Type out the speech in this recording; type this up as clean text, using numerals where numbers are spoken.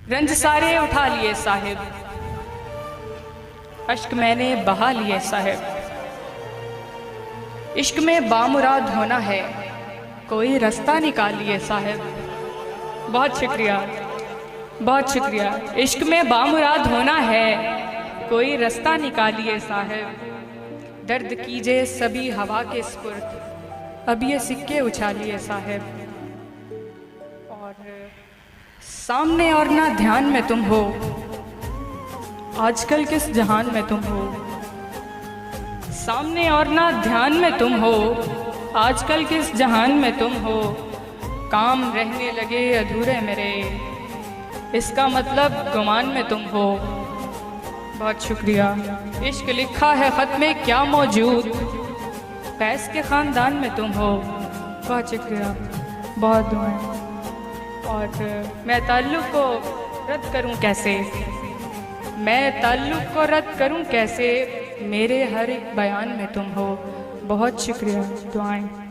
रंज सारे उठा लिए साहिब, अश्क मैंने बहा लिए साहिब। इश्क में बामुराद होना है, कोई रास्ता निकालिए साहिब। बहुत शुक्रिया, बहुत शुक्रिया। इश्क में बामुराद होना है, कोई रास्ता निकालिए साहिब। दर्द कीजिए सभी हवा के स्पुर्द, अब ये सिक्के उछालिए साहिब। और सामने और ना ध्यान में तुम हो, आजकल किस जहान में तुम हो। सामने और ना ध्यान में तुम हो, आजकल किस जहान में तुम हो। काम रहने लगे अधूरे मेरे, इसका मतलब गुमान में तुम हो। बहुत शुक्रिया। इश्क लिखा है ख़त में क्या मौजूद, फैज़ के ख़ानदान में तुम हो। बहुत शुक्रिया, बहुत दुआएं। और मैं ताल्लुक़ को रद्द करूं कैसे, मैं ताल्लुक़ को रद्द करूं कैसे, मेरे हर एक बयान में तुम हो। बहुत शुक्रिया, दुआएं।